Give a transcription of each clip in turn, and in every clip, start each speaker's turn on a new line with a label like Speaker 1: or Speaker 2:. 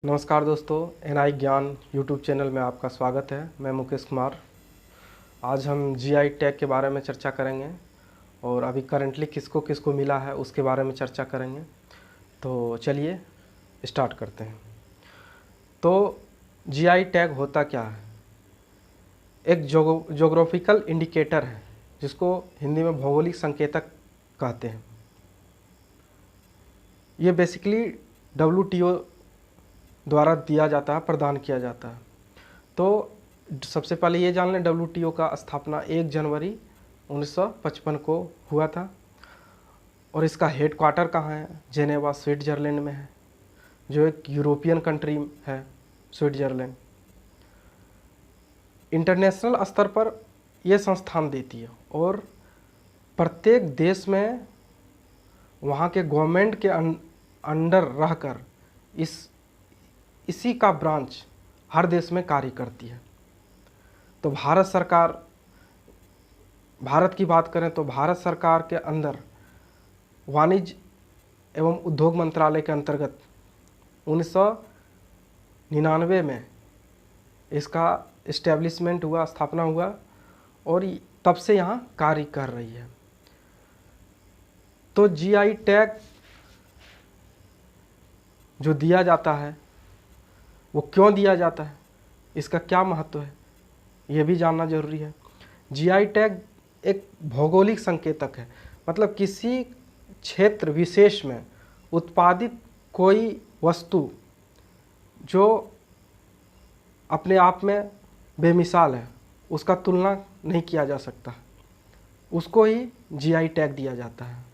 Speaker 1: नमस्कार दोस्तों, एनआई ज्ञान यूट्यूब चैनल में आपका स्वागत है। मैं मुकेश कुमार। आज हम जीआई टैग के बारे में चर्चा करेंगे और अभी करंटली किसको किसको मिला है उसके बारे में चर्चा करेंगे। तो चलिए स्टार्ट करते हैं। तो जीआई टैग होता क्या है? एक जोग्राफिकल इंडिकेटर है जिसको हिंदी में भौगोलिक संकेतक कहते हैं। ये बेसिकली WTO द्वारा दिया जाता है, प्रदान किया जाता है। तो सबसे पहले ये जान लें, WTO का स्थापना 1 जनवरी 1955 को हुआ था और इसका हेडक्वार्टर कहाँ है? जेनेवा, स्विट्ज़रलैंड में है, जो एक यूरोपियन कंट्री है स्विट्ज़रलैंड। इंटरनेशनल स्तर पर यह संस्थान देती है और प्रत्येक देश में वहाँ के गवर्नमेंट के अंडर रहकर इसी का ब्रांच हर देश में कार्य करती है। तो भारत की बात करें तो भारत सरकार के अंदर वाणिज्य एवं उद्योग मंत्रालय के अंतर्गत 1999 में इसका इस्टेब्लिशमेंट हुआ, स्थापना हुआ और तब से यहाँ कार्य कर रही है। तो जीआई टैग जो दिया जाता है वो क्यों दिया जाता है, इसका क्या महत्व है, ये भी जानना जरूरी है। जीआई टैग एक भौगोलिक संकेतक है, मतलब किसी क्षेत्र विशेष में उत्पादित कोई वस्तु जो अपने आप में बेमिसाल है, उसका तुलना नहीं किया जा सकता, उसको ही जीआई टैग दिया जाता है।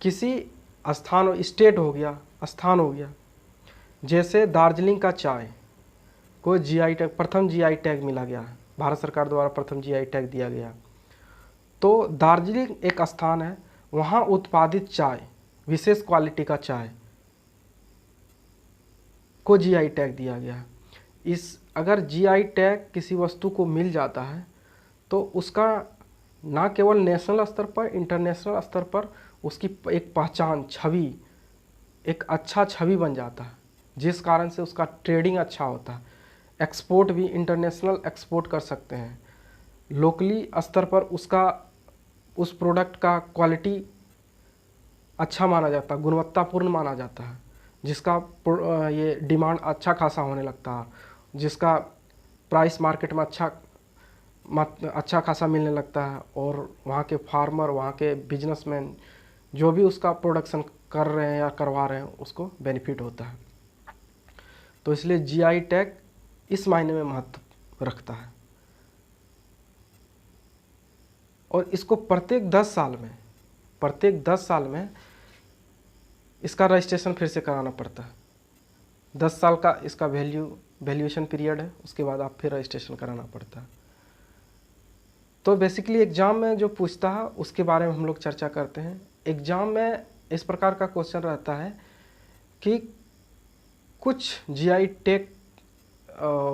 Speaker 1: किसी स्थान हो गया, जैसे दार्जिलिंग का चाय को जीआई टैग, प्रथम जीआई टैग मिला गया है, भारत सरकार द्वारा प्रथम जीआई टैग दिया गया। तो दार्जिलिंग एक स्थान है, वहाँ उत्पादित चाय, विशेष क्वालिटी का चाय को जीआई टैग दिया गया है। अगर जीआई टैग किसी वस्तु को मिल जाता है तो उसका ना केवल नेशनल स्तर पर, इंटरनेशनल स्तर पर उसकी एक पहचान, छवि, एक अच्छा छवि बन जाता है, जिस कारण से उसका ट्रेडिंग अच्छा होता है। एक्सपोर्ट भी, इंटरनेशनल एक्सपोर्ट कर सकते हैं। लोकली स्तर पर उस प्रोडक्ट का क्वालिटी अच्छा माना जाता है, गुणवत्तापूर्ण माना जाता है, जिसका ये डिमांड अच्छा खासा होने लगता है, जिसका प्राइस मार्केट में अच्छा खासा मिलने लगता है और वहाँ के फार्मर, वहाँ के बिजनेसमैन जो भी उसका प्रोडक्शन कर रहे हैं या करवा रहे हैं, उसको बेनिफिट होता है। तो इसलिए जीआई टैग इस मायने में महत्व रखता है और इसको प्रत्येक 10 साल में इसका रजिस्ट्रेशन फिर से कराना पड़ता है। 10 साल का इसका वैल्यूएशन पीरियड है, उसके बाद आप फिर रजिस्ट्रेशन कराना पड़ता है। तो बेसिकली एग्ज़ाम में जो पूछता है उसके बारे में हम लोग चर्चा करते हैं। एग्ज़ाम में इस प्रकार का क्वेश्चन रहता है कि कुछ जीआई टैग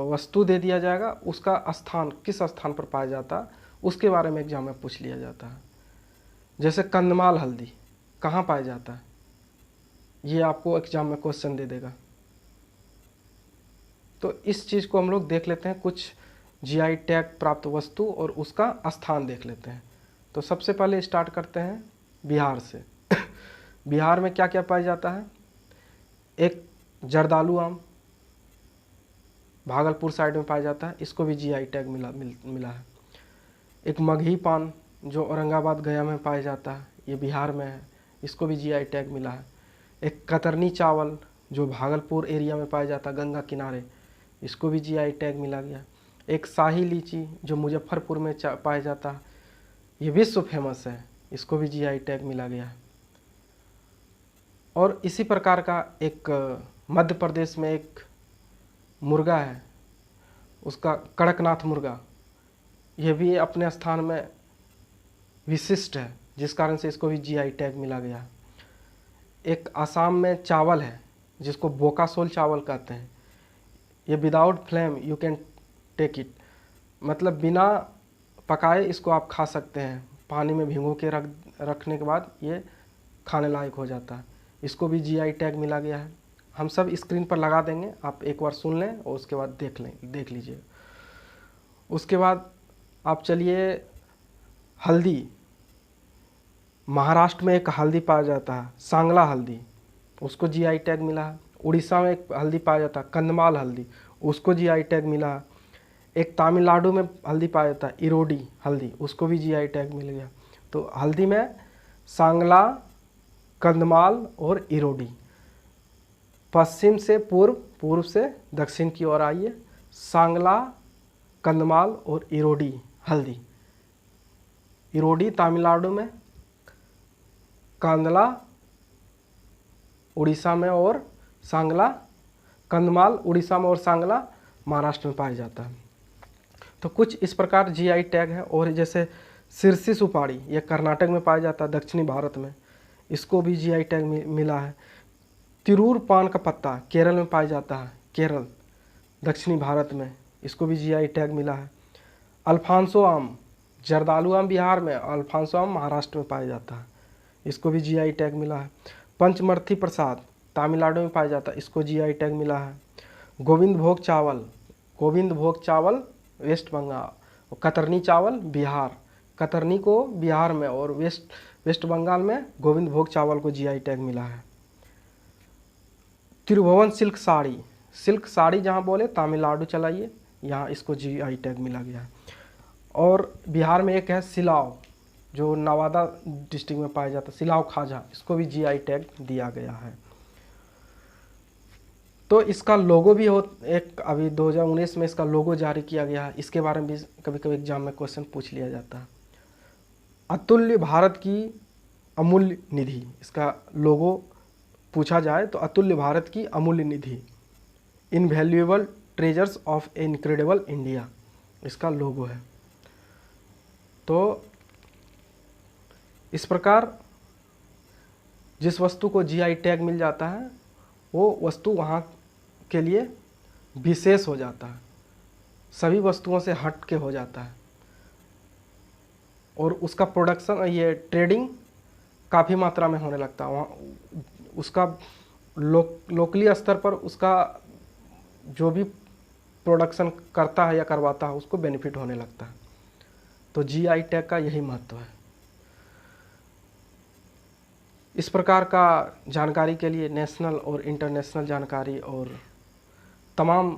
Speaker 1: वस्तु दे दिया जाएगा, उसका स्थान किस स्थान पर पाया जाता है उसके बारे में एग्जाम में पूछ लिया जाता है। जैसे कंदमाल हल्दी कहाँ पाया जाता है, ये आपको एग्जाम में क्वेश्चन दे देगा। तो इस चीज़ को हम लोग देख लेते हैं, कुछ जीआई टैग प्राप्त वस्तु और उसका स्थान देख लेते हैं। तो सबसे पहले स्टार्ट करते हैं बिहार से। बिहार में क्या क्या पाया जाता है? एक जर्दालू आम भागलपुर साइड में पाया जाता है, इसको भी जीआई टैग मिला है। एक मगही पान जो औरंगाबाद गया में पाया जाता है, ये बिहार में है, इसको भी जीआई टैग मिला है। एक कतरनी चावल जो भागलपुर एरिया में पाया जाता है, गंगा किनारे, इसको भी जीआई टैग मिला गया। एक शाही लीची जो मुजफ्फरपुर में पाया जाता है, ये विश्व फेमस है, इसको भी जीआई टैग मिला गया है। और इसी प्रकार का एक मध्य प्रदेश में एक मुर्गा है, उसका कड़कनाथ मुर्गा, यह भी अपने स्थान में विशिष्ट है, जिस कारण से इसको भी जीआई टैग मिला गया है। एक आसाम में चावल है जिसको बोकासोल चावल कहते हैं, ये without flame you can take it, मतलब बिना पकाए इसको आप खा सकते हैं, पानी में भिगो के रखने के बाद ये खाने लायक हो जाता है, इसको भी जीआई टैग मिला गया है। हम सब स्क्रीन पर लगा देंगे, आप एक बार सुन लें और उसके बाद देख लीजिए। उसके बाद आप चलिए हल्दी। महाराष्ट्र में एक हल्दी पाया जाता है सांगला हल्दी, उसको जीआई टैग मिला है। उड़ीसा में एक हल्दी पाया जाता है कंधमाल हल्दी, उसको जीआई टैग मिला है। एक तमिलनाडु में हल्दी पाया जाता है इरोडी हल्दी, उसको भी जीआई टैग मिल गया। तो हल्दी में सांगला, कंधमाल और इरोडी। पश्चिम से पूर्व, पूर्व से दक्षिण की ओर आइए। सांगला, कंधमाल और इरोडी हल्दी। इरोडी तमिलनाडु में, कांदला उड़ीसा में और सांगला, कंधमाल उड़ीसा में और सांगला महाराष्ट्र में पाया जाता है। तो कुछ इस प्रकार जीआई टैग है। और जैसे सिरसी सुपारी, यह कर्नाटक में पाया जाता है दक्षिणी भारत में, इसको भी जीआई टैग मिला है। तिरूर पान का पत्ता केरल में पाया जाता है, केरल दक्षिणी भारत में, इसको भी जीआई टैग मिला है। अल्फांसो आम, जर्दालू आम बिहार में, अल्फांसो आम महाराष्ट्र में पाया जाता है, इसको भी जीआई टैग मिला है। पंचमर्थी प्रसाद तमिलनाडु में पाया जाता है, इसको जीआई टैग मिला है। गोविंद भोग चावल, गोविंद भोग चावल वेस्ट बंगाल, और कतरनी चावल बिहार, कतरनी को बिहार में और वेस्ट बंगाल में गोविंद भोग चावल को जीआई टैग मिला है। त्रिभुवन सिल्क साड़ी, सिल्क साड़ी जहाँ बोले तमिलनाडु चलाइए, यहाँ इसको जीआई टैग मिला गया है। और बिहार में एक है सिलाव, जो नवादा डिस्ट्रिक्ट में पाया जाता है, सिलाव खाजा, इसको भी जीआई टैग दिया गया है। तो इसका लोगो भी एक अभी 2019 में इसका लोगो जारी किया गया है, इसके बारे में भी कभी कभी एग्जाम में क्वेश्चन पूछ लिया जाता है। अतुल्य भारत की अमूल्य निधि, इसका लोगो पूछा जाए तो अतुल्य भारत की अमूल्य निधि, invaluable treasures of a incredible India, इसका लोगो है। तो इस प्रकार जिस वस्तु को जीआई टैग मिल जाता है वो वस्तु वहाँ के लिए विशेष हो जाता है, सभी वस्तुओं से हट के हो जाता है, और उसका प्रोडक्शन, ये ट्रेडिंग काफ़ी मात्रा में होने लगता है वहाँ। उसका लोकली स्तर पर उसका जो भी प्रोडक्शन करता है या करवाता है उसको बेनिफिट होने लगता है। तो जीआई टैग का यही महत्व है। इस प्रकार का जानकारी के लिए नेशनल और इंटरनेशनल जानकारी और तमाम